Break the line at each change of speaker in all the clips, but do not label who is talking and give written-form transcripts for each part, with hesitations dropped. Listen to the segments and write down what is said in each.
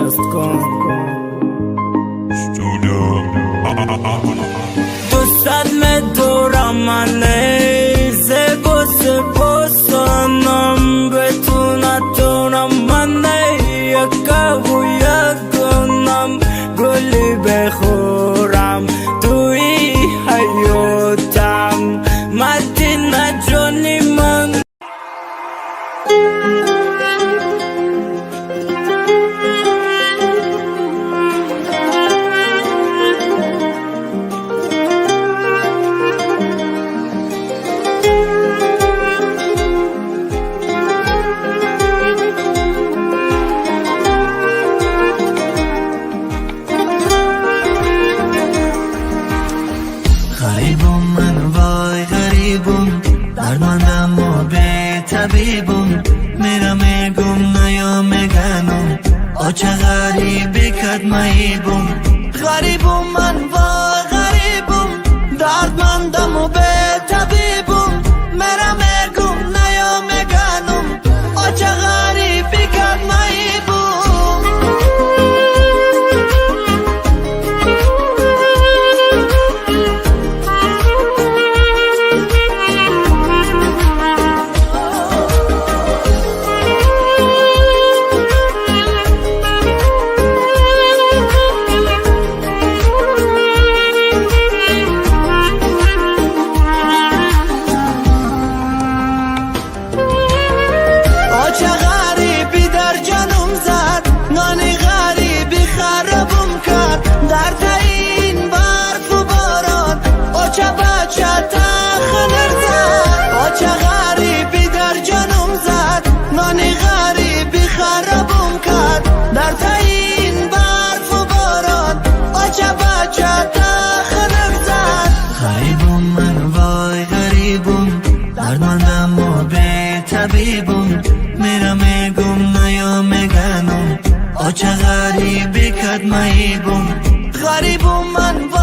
برداشت کن. دوستت دورم منه زبا سپاسانم بتونم منه یکا و یکنم گلی بخورم توی حیاتم مدینه جانی من.
غریبم من وای غریبم دردمندم و به طبیبم میرم میگم نیا میگنم آچه غریبی کد مهیبم. غریبم من وای غریبم دردمندم و به طبیبم میرم میگم نیا میگنم آچه غریبی کد مهیبم. دردمندم و به طبیبم میرم میگم نیا میگنم آچه غریبی کد مهیبم. غریبم من و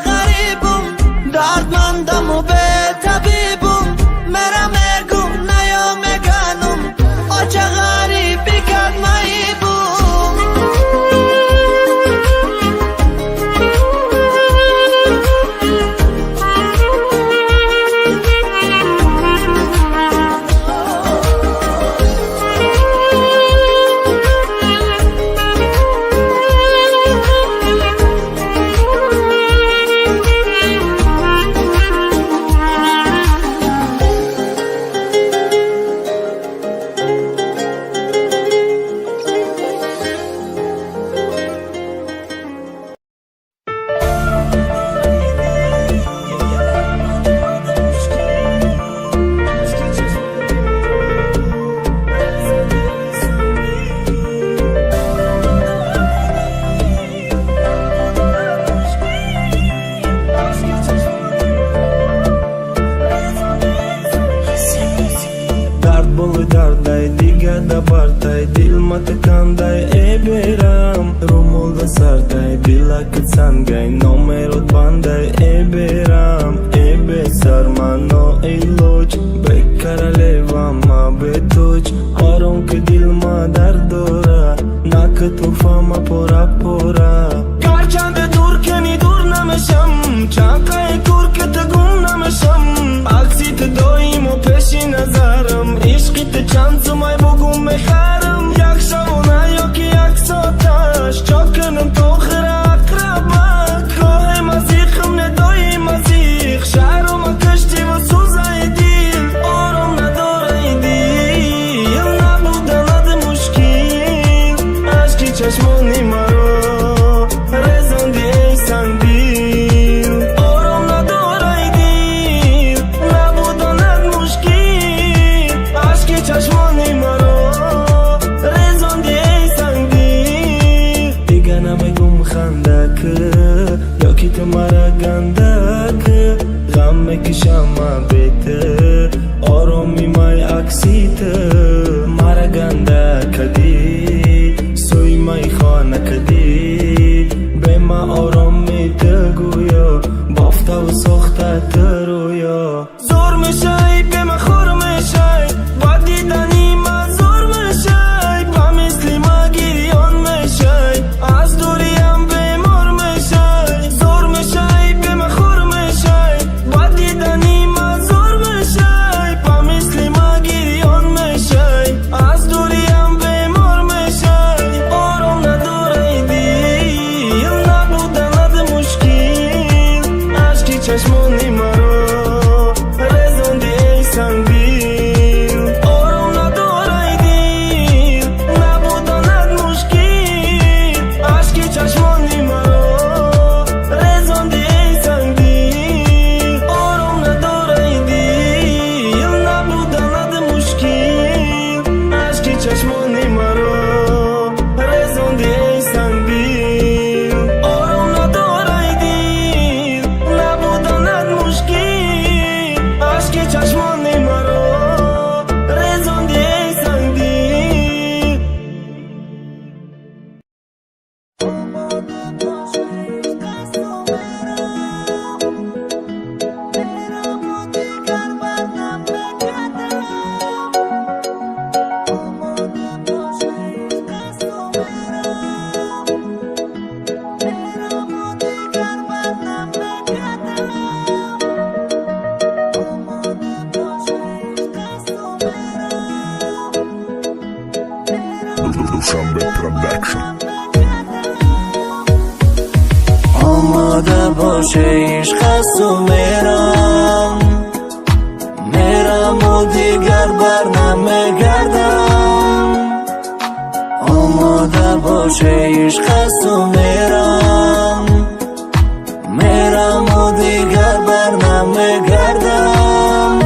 غریبم دردمندم و به طبیبم میرم میگم نیا میگنم آچه غریبی کد مهیبم.
Darday diga da barday dil matakандай ey beram rumulda sarday dilak sangay nomerot banday ey beram ey besarmano iloch be karaleva ma betuch orom ke dil ma dardora nak tufama pora pora garchande dur keni dur namesham chaqay kur ke tagum namesham aksit doim o peshi nazaram ishqit chanzumay bugum mekharam yak shavona yoki yak sotash chokanam to khira akrabak kohe mazikhm nedoy mazikh sharom kashti va suzay dil orom nadoray dil nabudanad mushkil ashki chashmoni maro rezandi ey sandil orom nadoray dil nabudanad mushkil ashki chashmoni maro rezandi ey sandil diga namegum khandak yoki tumara gandak gam mekisham bet orom mimay aksit mara gandak kadi soy may khana kadi bema orom mitaguyo bafta و ساخته رویا زور میشای بما خور میشای با دیدنی من زور میشای با مثلی ما گریان میشای
باشه عشق است و میرم و دیگر بر نمیگردم آماده باشه عشق است و میرم و دیگر بر نمیگردم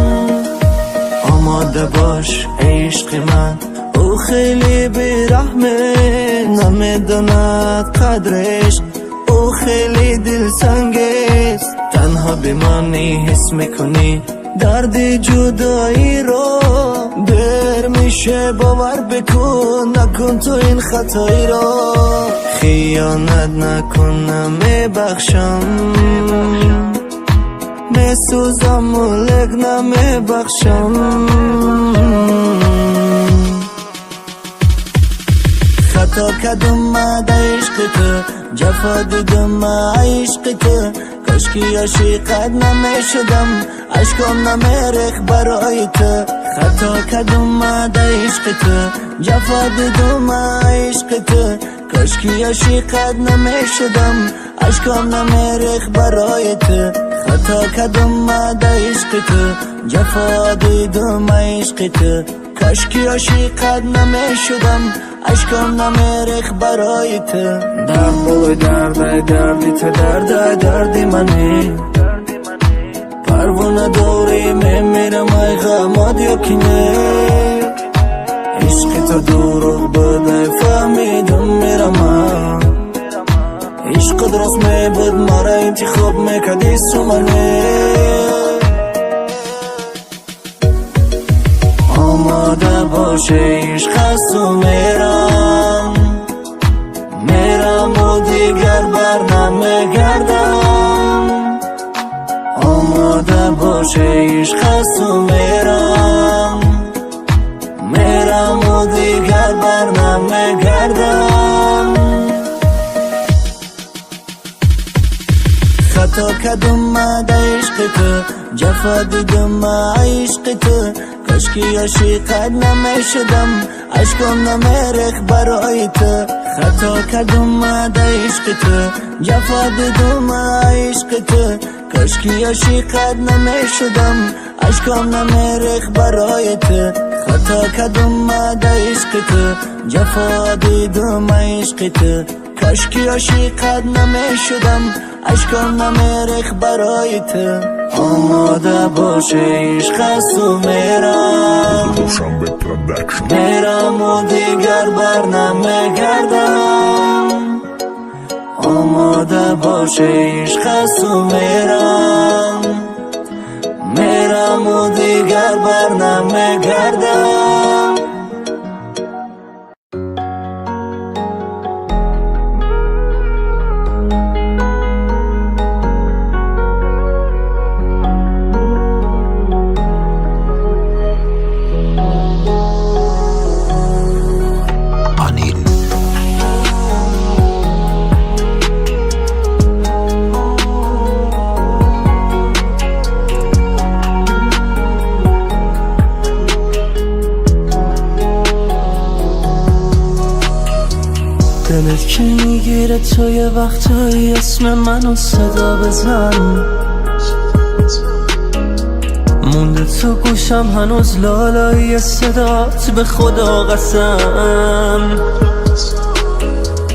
آماده باش عشق من او خیلی بیرحمه نمیداند قدرش او خیلی دلسنگیست تنها بمانی حس میکنی درد جدایی رو دیر میشه باور بکن نکن تو این خطایی رو خیانت نکنم میبخشم میسوزم و لگ نمیبخشم خطا کدوم مده عشق تو جفا دیدم عشق تو کاشکی عاشقت نمیشدم عشقم نمیریخ برای تو خطا کدوم مده عشق تو جفا دیدم عشق تو کاشکی عاشقت نمیشدم عشقم نمیریخ برای تو خطا کدوم مده عشق تو جفا دیدم عشق تو کاشکی عاشقت نمیشدم عشقم نمیریخ برای تو
درد بلوی دردای دردی تو دردای دردی منی
پروانه دوری میمیرم ای غمات یکینه عشق تو دروغ بده فهمیدم میرم عشق درست میبود مرا انتخاب میکردی سومنه آماده باشه عشق است و میرم و دیگر بر نمیگردم آماده باشه عشق است و میرم و دیگر بر نمیگردم خطا کدوم مده عشق تو جفا دیدم عشق تو کاشکی عاشقت نمیشدم عشقم نمیریخ برای تو خطا کدوم مده عشق تو جفا دیدم عشق تو کاشکی عاشقت نمیشدم عشقم نمیریخ برای تو خطا کدوم مده عشق تو جفا دیدم عشق تو کاشکی عاشقت نمیشدم عشقم نمیریخ برای تو آماده باشه عشق است و میرم و دیگر بر نمیگردم آماده باشه عشق است و میرم و دیگر بر نمیگردم
دلت که میگیره تو یه وقتایی اسم منو صدا بزن مونده تو گوشم هنوز لالایی صدات به خدا قسم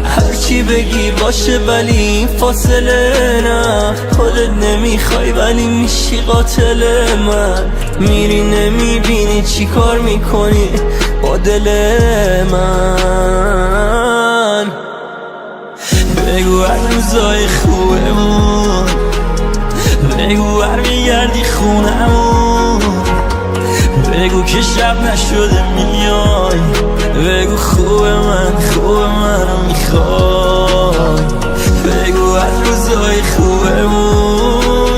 هرچی بگی باشه ولی فاصله نه خودت نمیخوای ولی میشی قاتل من میری نمیبینی چی کار میکنی با دل من بگو هر روزای خوبمون بگو هر میگردی خونمون بگو که شب نشده میای بگو خوب منو میخوای بگو هر روزای خوبمون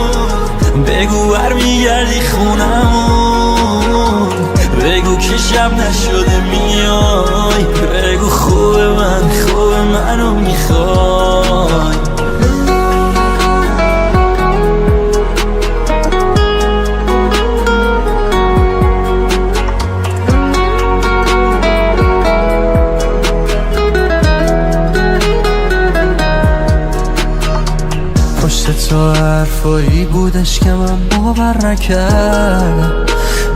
بگو هر میگردی خونمون بگو که شب نشده میای بگو خوب منو میخوای تو حرفایی بودش که من باور نکردم.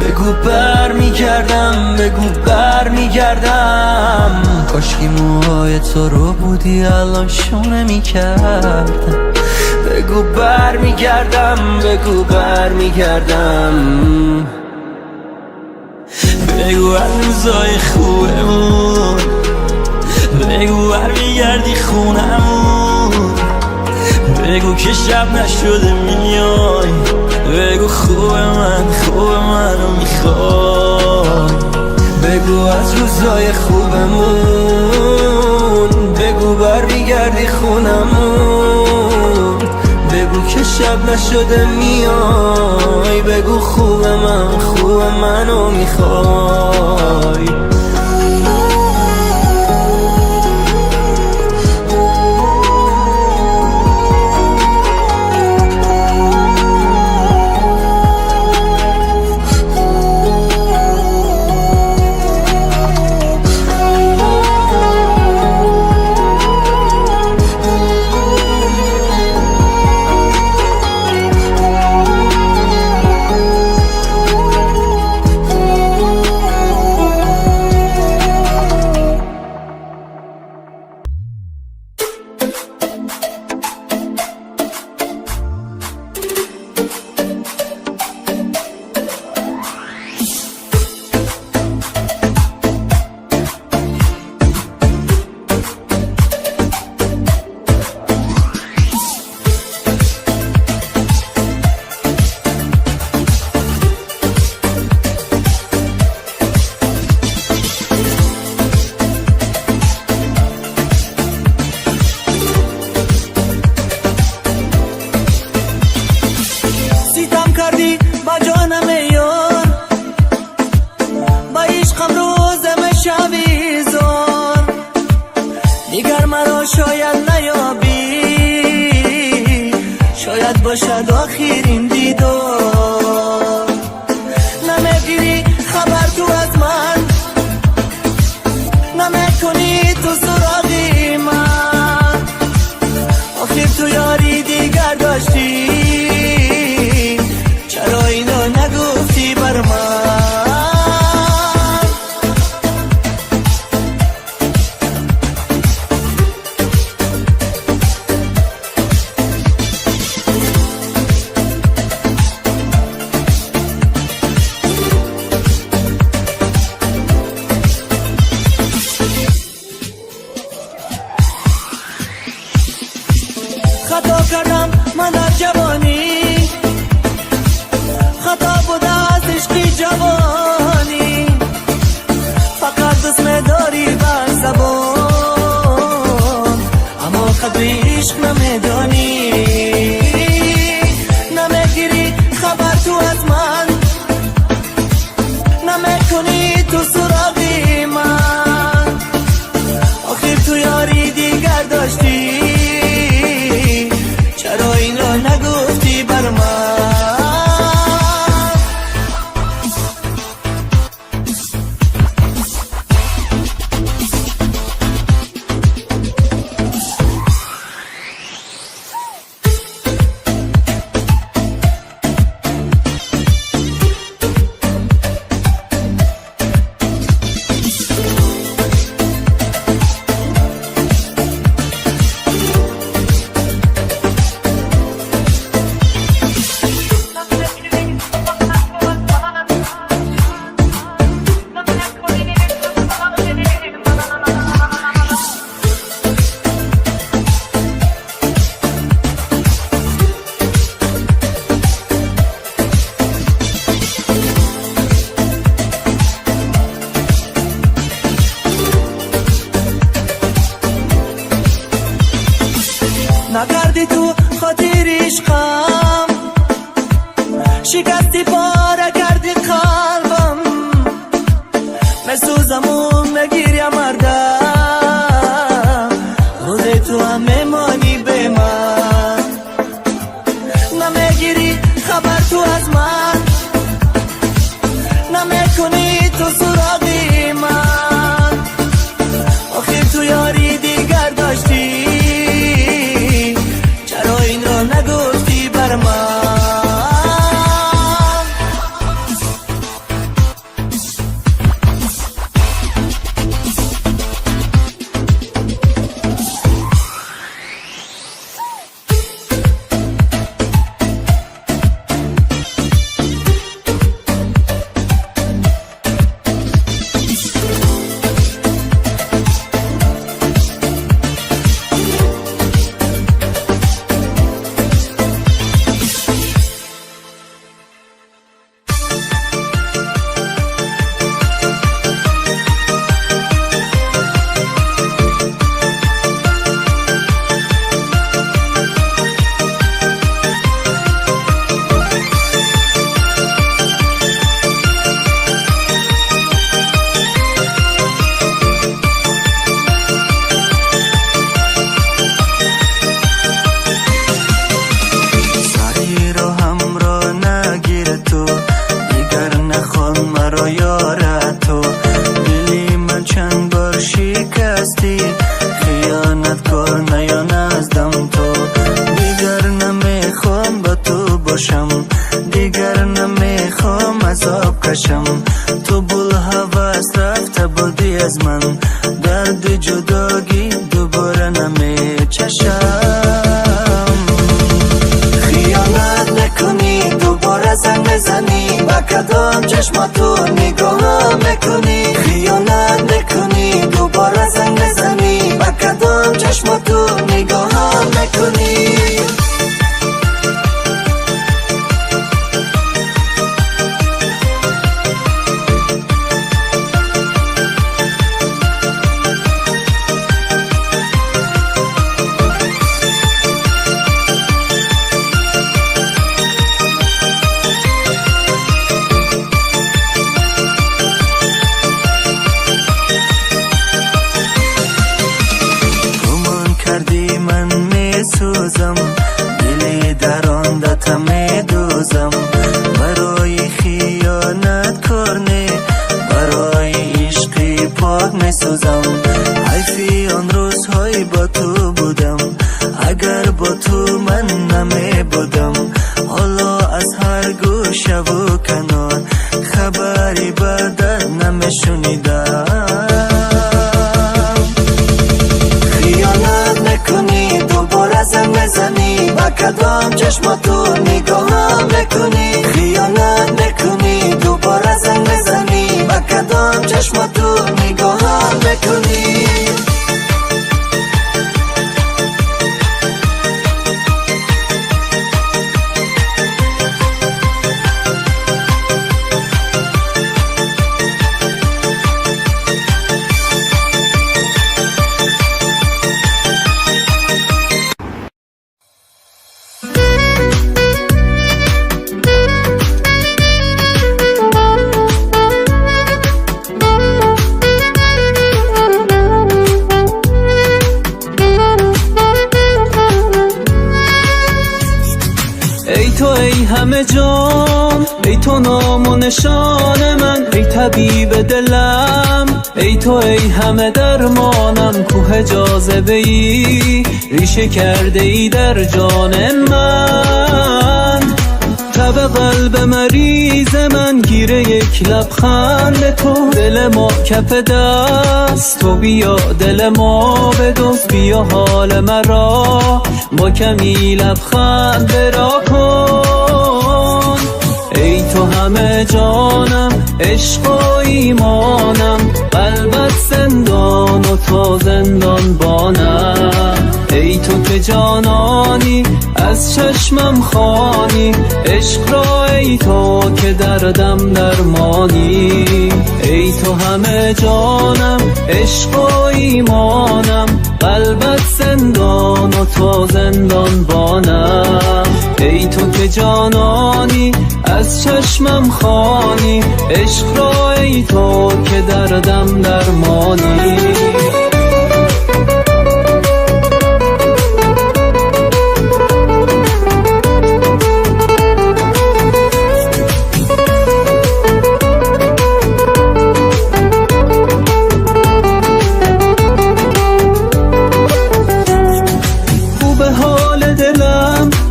بگو بر میگردم، بگو بر میگردم. کاشکی موهای تو رو بودی الان شونه میکردم. بگو بر میگردم، بگو بر میگردم. بگو هر روزای خوبمون، بگو بر میگردی خونمون. بگو که شب نشده میای، بگو خوب منو میخوای. بگو از روزای خوبمون، بگو بر میگردی خونمون. بگو که شب نشده میای، بگو خوب منو میخوای. شاید نیابی، شاید باشد آخرین دیدار. نمیگیری خبر تو از من، نمیکنی تو سراغی من. آخر تو یاری دیگر داشتی، چرا اینو نگفتی بر من؟ خطا کردم من در جوانی، خطا بود از عشقی جوانی. فقط اسم داری بر زبان، اما قدر عشق نمیدانی. نمیگیری خبر تو از من، نمیکنی تو سراغی من. آخر تو یاری دیگر داشتی، چرا این را نگفتی بر من؟ نکردی تو خاطر عشقم، شکستی پاره کردی قلبم. مسوزم و نگیریم مردم، روز تو هم میمانی به من. نمیگیری خبر تو از من، نمیکنی تو سراغی من. آخر تو یاری دیگر داشتی، چرا این را نگفتی
تو نگاهم نکنی. دلی در آن دتم دوزم برای خیانت کرنه برای عشقی پاک می سوزم. حیفی آن روزهای با تو بودم اگر با تو من نمی بودم. حالا از هر گوشه و کنار خبری بدت نمی شنیدم. خیانت نکنی دوباره زن نزنی با کدام چشم تو نگاهم نکنی. خیانت نکنی دوباره زن نزنی با کدام چشم تو نگاهم نکنی.
ای همه جام، ای تو نام و نشان من، ای طبیب دلم، ای تو ای همه درمانم. کوه جاذبه ای ریشه کرده ای در جان من. تب قلب مریض من گیره یک لبخند تو. دل ما کف دست تو، بیا دل ما بدزد. بیا حال مرا با کمی لبخند برا کن. ای تو همه جانم، عشق و ایمانم، قلبت زندان و تو زندان بانم. ای تو که جانانی از چشمم خوانی، عشق را ای تو که دردم درمانی. ای تو همه جانم، عشق و ایمانم، قلبت زندان و تو زندان بانم. ای تو که جانانی از چشمم خوانی، عشق را ای تو که دردم درمانی.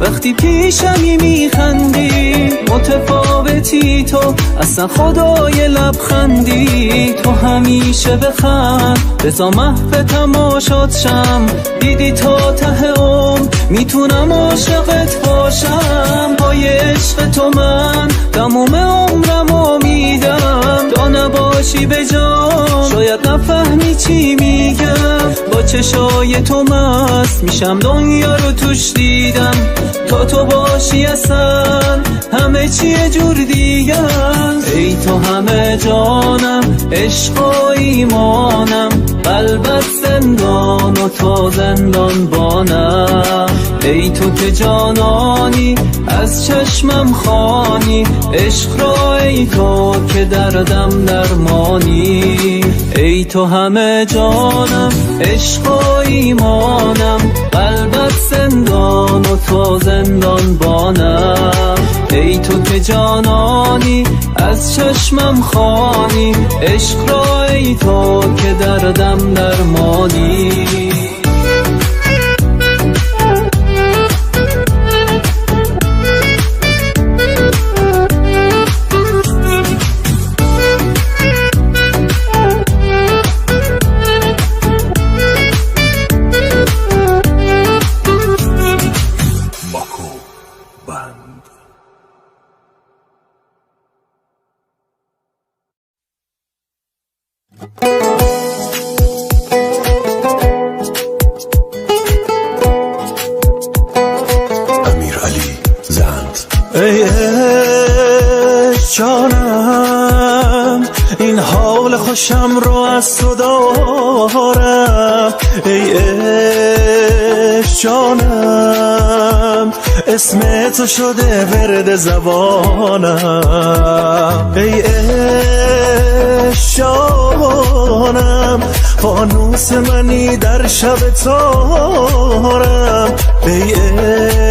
وقتی پیشمی میخندی متفاوتی تو، اصلا خدای لبخندی. تو همیشه بخند بزا محو تماشات شم. دیدی تا ته عمر میتونم عاشقت باشم. پای عشق تو من تموم عمرمو میدم. تا نباشی به جام شاید نفهمی چی میگم. با چشای تو مست میشم دنیا رو توش دیدم. تا تو باشی اصلا همه چی جور دیگم. ای تو همه جانم، عشق و ایمانم، قلبت زندان و تو زندان بانم. ای تو که جانانی از چشمم خوانی، عشق را ای تو که دردم درمانی. ای تو همه جانم، عشق و ایمانم، قلبت زندان و تو زندان بانم. ای تو که جانانی از چشمم خوانی، عشق را ای تو که دردم درمانی.
جانم این حال خوشم رو از تو دارم ای عشق جانم اسم تو شده ورد زبانم ای عشق جانم فانوس منی در شب تارم ای عشق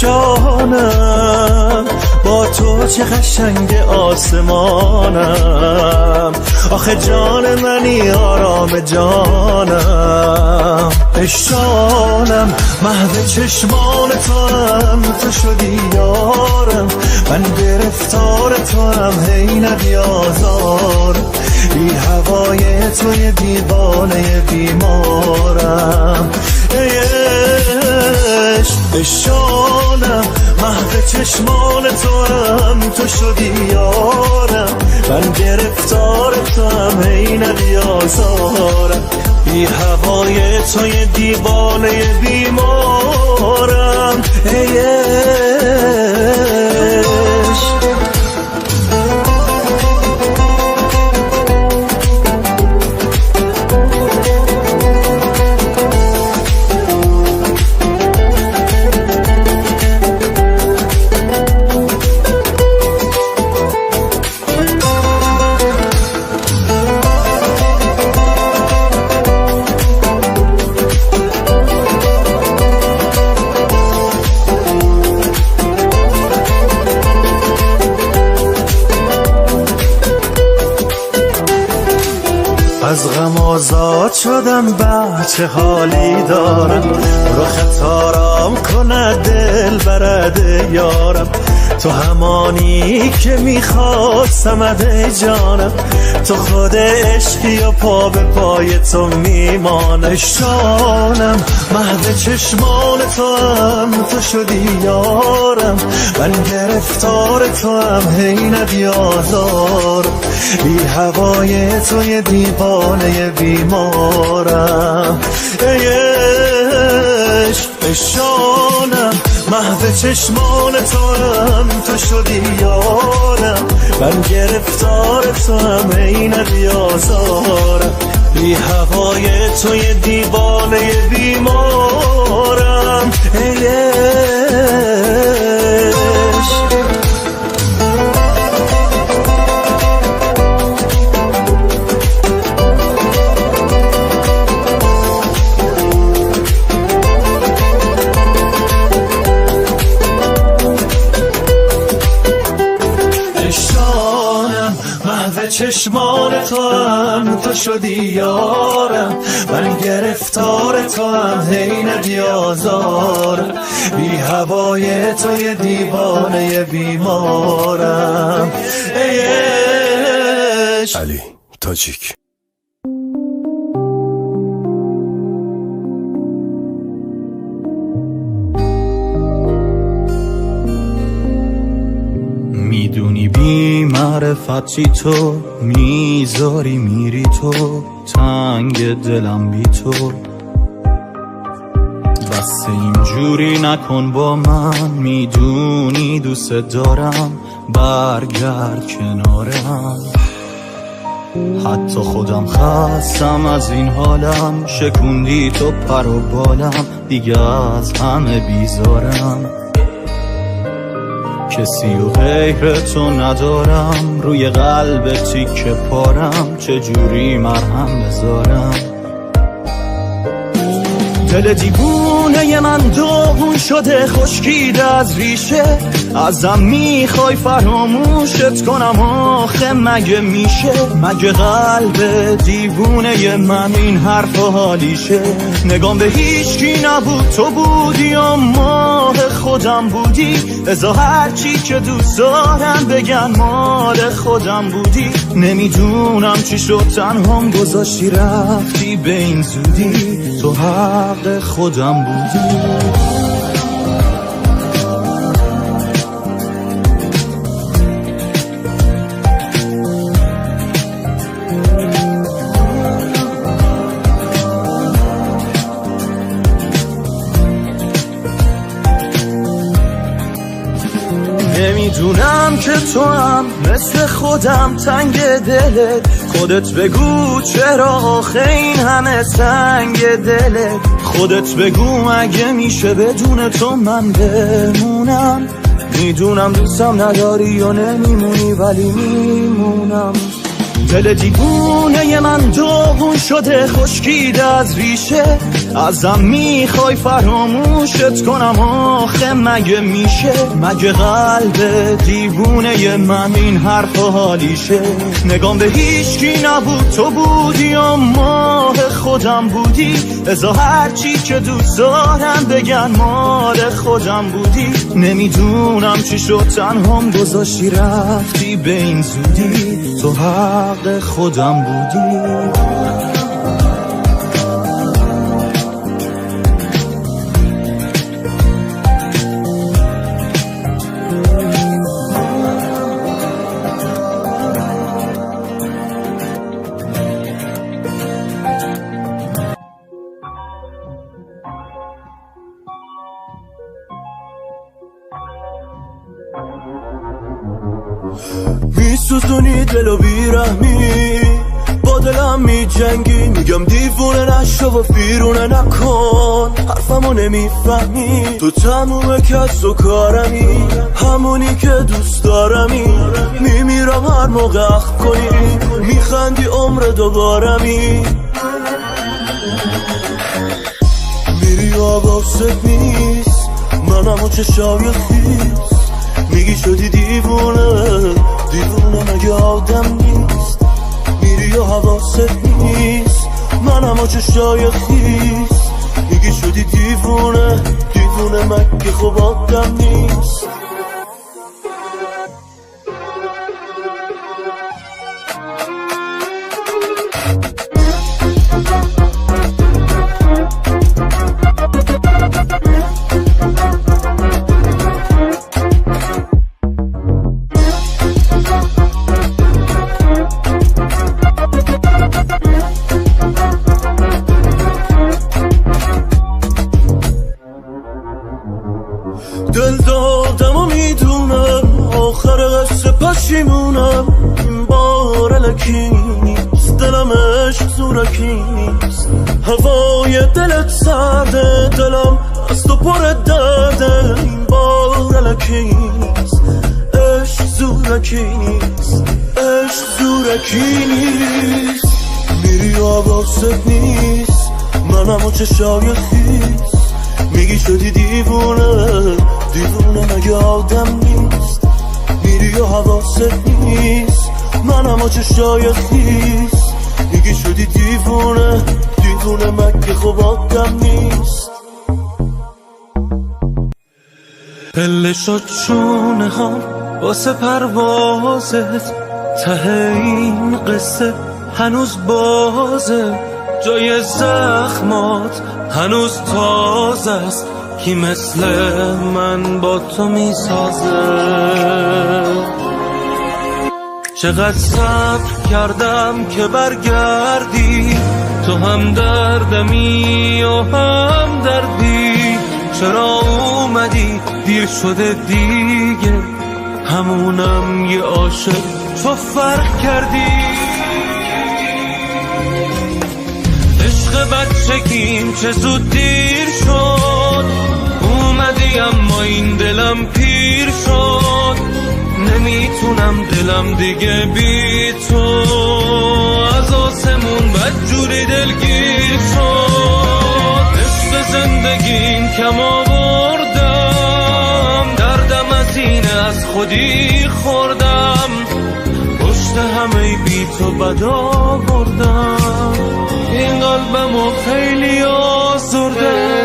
جانم با تو چه قشنگ آسمانم آخه جان منی آرام جانم عشق جانم محو چشمان تو هم تو شدی یارم من گرفتار تو هم هی نبیازار بی هوای توی دیوانه بیمارم ای عشق جانم محو چشمان تو هم تو شدی یارم من گرفتار تو هم هی نبیازارم بی هوای توی دیوانه بیمارم ای عشق از غم آزاد شدم بچه حالی دارم رخ تارام کند دل برد یارم تو همانی که میخواد سمد جانم تو خود عشقی و پا به پای تو میمانم جانم محو چشمان تو هم تو شدی یارم من گرفتار تو هم هی نبیازار بی هوای توی دیوانه بیمارم ای عشق جانم محو چشمان تو هم تو شدی یارم من گرفتار تو هم هی نبیازارم بی هوای توی دیوانه بیمارم ای عشق چشمان تو هم تو شدی یارم من گرفتار تو هم هی ندیازارم بی هوای توی دیوانه بیمارم ای عشق
علی تاجیک
میدونی بی معرفتی تو میذاری میری تو تنگ دلم بی تو بس اینجوری نکن با من میدونی دوست دارم برگرد کنارم حتی خودم خستم از این حالم شکوندی تو پر و بالم دیگه از همه بیزارم کسی و غیر تو ندارم روی قلب تیکه پارم چجوری مرهم بذارم دل دیوونه من داغون شده خشکیده از ریشه ازم میخوای فراموشت کنم آخه مگه میشه مگه قلب دیوونه من این حرف حالیشه نگام به هیچکی نبود تو بودی ماه خودم بودی ازا هرچی که دوست دارم بگن مال خودم بودی نمیدونم چی شد تنهام گذاشتی رفتی به این زودی تو حق خودم بودی میدونم که تو هم مثل خودم تنگ دلت، خودت بگو چرا آخه این همه سنگ دلت، خودت بگو اگه میشه بدون تو من بمونم، میدونم دوستم نداری یا نمیمونی ولی میمونم. دل دیوونه من داغون شده خشکیده از ریشه، ازم میخوای فراموشت کنم آخه مگه میشه، مگه قلب دیوونه من این حرف حالیشه، نگام به هیچکی نبود تو بودی یا ماه خودم بودی، ازا هرچی که دوست دارم بگن مال خودم بودی، نمیدونم چی شد تنهام گذاشتی رفتی به این زودی، تو حق خودم بودی.
میسوزونی دلو بیرحمی، با دلم میجنگی، میگم دیوونه نشو و فیرونه نکن، حرفمو نمیفهمی، تو تموم کس و کارمی، همونی که دوست دارمی، میمیرم هر موقع اخ کنی، میخندی عمر دوبارمی، میری آواست نیست منم و چشای خیست، میگی شدی دیوونه، دیوونه مگه آدم نیست، میری و حواست نیست منم و چشای خیست، میگی شدی دیوونه، دیوونه مگه خب آدم نیست. دل دادم و میدونم آخر قصه پشیمونم، این بار الکی نیست دلم عشق زورکی نیست، هوای دلت سرده دلم از تو پر درده، این بار الکی نیست عشق زورکی نیست، عشق زورکی نیست، میری آواست نیست منم و چشای خیست، میگی شدی دیوونه، دیوونه مگه آدم نیست، میری و حواست نیست منم و چشای خیست، میگی شدی دیوونه، دیوونه مگه خب آدم نیست. پله شد چونه هم واسه پروازت، ته این قصه هنوز بازه، جای زخمات هنوز تازه است، کی مثل من با تو میسازه، چقدر صبر کردم که برگردی، تو هم دردمی و هم دردی، چرا اومدی دیر شده دیگه، همونم یه عاشق تو فرق کردی، عشق بچگیم چه زود دیر شد، اومدی اما این دلم پیر شد، نمیتونم دلم دیگه بی تو، از آسمون بدجوری دلگیر شد، عشق زندگیم کم آوردم، دردم از اینه از خودی خوردم، پشت همه بی تو بد آوردم، این قلبمو خیلی آزرده.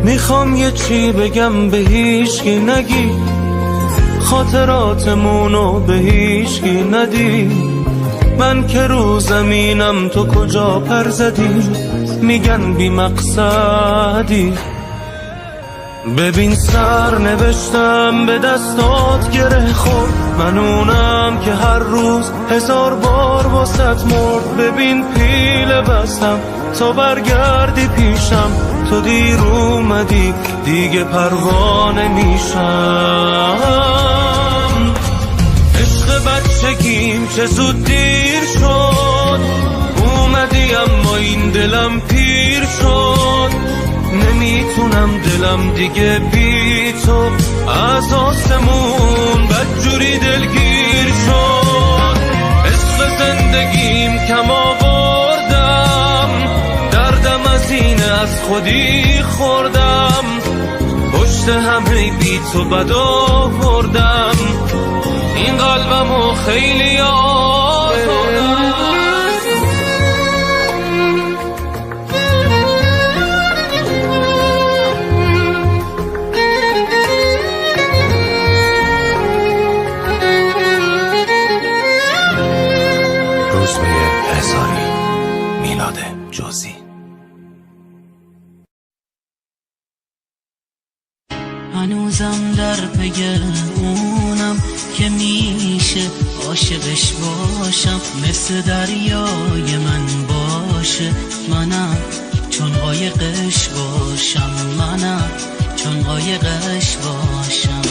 میخوام یه چی بگم به هیچکی نگی، خاطراتمونو به هیچکی ندی. من که رو زمینم تو کجا پر زدی، میگن بی مقصدی. ببین سر نوشتم به دستات گره خورد، من اونم که هر روز 1000 بار واسط مرد. ببین پیله بستم تا برگردی پیشم، تو دیر اومدی دیگه پروانه میشم. عشق بچگیم چه زود دیر شد، اومدی اما این دلم پیر شد. نمیتونم دلم دیگه بی تو از آسمون بدجوری دلگیر شد. عشق زندگیم کم آوردم، دردم از اینه از خودی خوردم. پشت همه بی تو بد آوردم، این قلبمو خیلی آزردم.
روزبه هزاری، میلاد جزئی.
هنوزم در پی اونم که میشه عاشقش باشم، مثل دریای من باشه. منم چون قایقش باشم، منم چون قایقش باشم.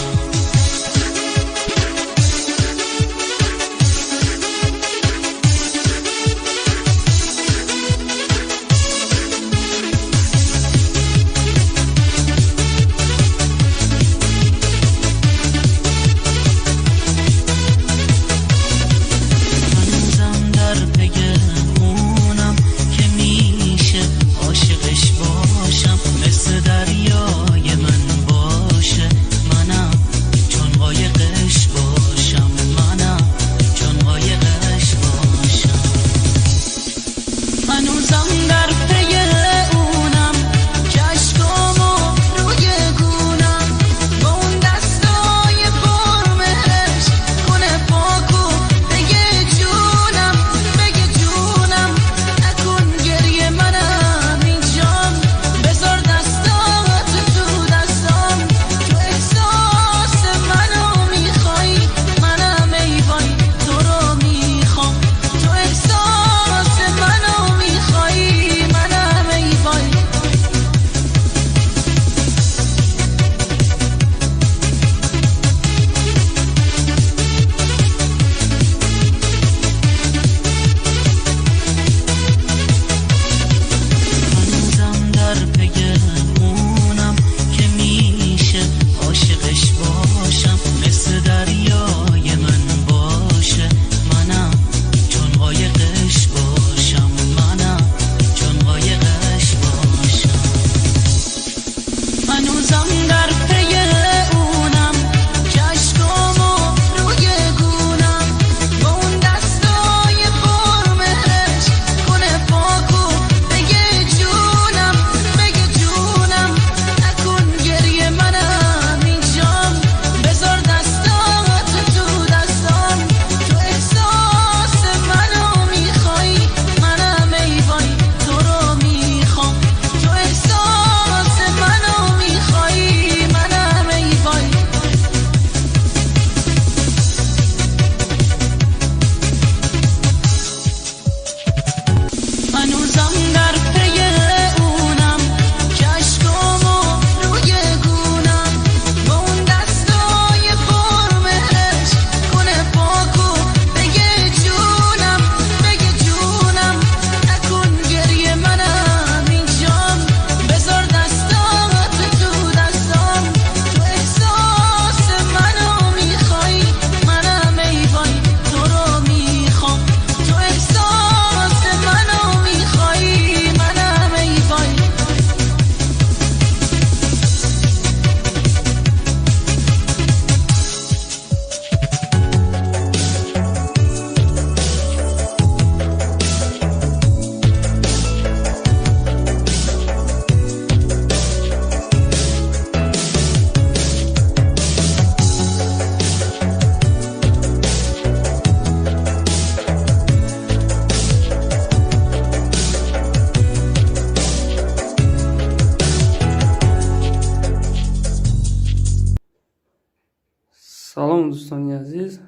دوستانی عزیز،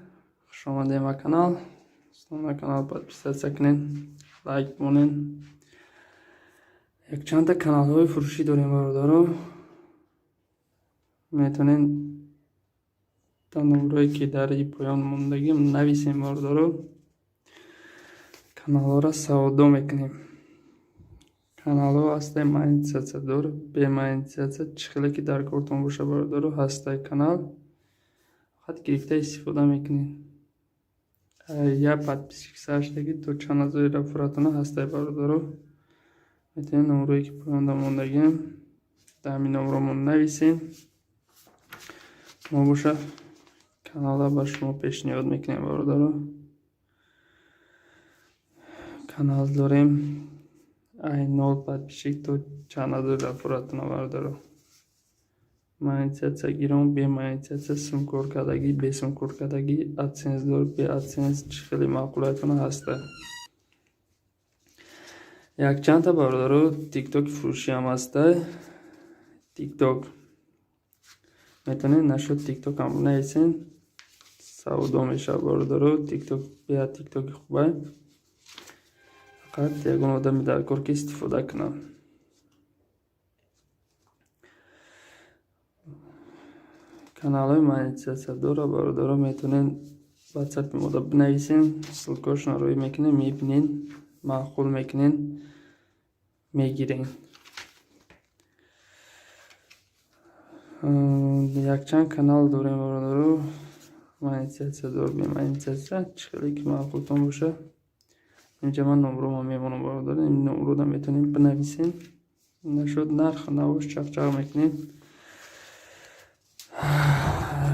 خوش آمدید به کانال. دوستان به کانال подписаться کنین، لایک کنین. یک چند تا کانال های فروشی داریم برادرو، میتونین تا نمبرایی که در این پایان موندگی نویسیم برادرو. کانال ها را سودا میکنیم. کانال ها هسته монетизация داره، به монетизация چخیلی که در کارتون باشه برادرو هسته کانال فقط گرفته استفاده میکنین. یا подписчик ساشتگی تو چند رفراتونه هسته برادرو. میتونین نمبرایی که پایان موندگی در همین نمبرمون نویسین. ما باشه کانال ها با شما پیشنهاد میکنیم برادرو. کانال داریم ای 0 подписчик تو چند رفراتونه برادرو. монетизация гирам, бе монетизация сим кор кардагӣ, бе сим кор кардагӣ, AdSense дор, бе AdSense чӣ хеле маъқулиятона ҳаста. Якчанд та бародаро TikTok фурӯшӣ ҳам ҳаста. TikTok метавонед нашо TikTok ҳам нависен, савдо мешавад бародаро. TikTok беа TikTok хубе, фақат ягон одами дар кор ки истифода кунад. каналҳои монетизация дора бародаро метавонен ватсапи мода бинависен, ссилкашон рӯй мекунен, мебинен, маъқул мекунен, мегирен. Якчанд канал дорем бародаро, монетизация дор, бе монетизация чӣ хеле ки маъқултон боша. инҷа ман номерома мемонам бародаро. ин номерода метавонем бинависен, нашуд нарх навош чақчақ мекунем,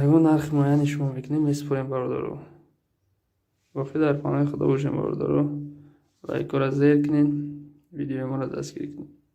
ягон нархи муайяни шумо мекунем, месупорем бародаро. боқӣ дар паноҳи худо бошем бародаро. лайкора зер кунен, видеои моро дастгирӣ кунед.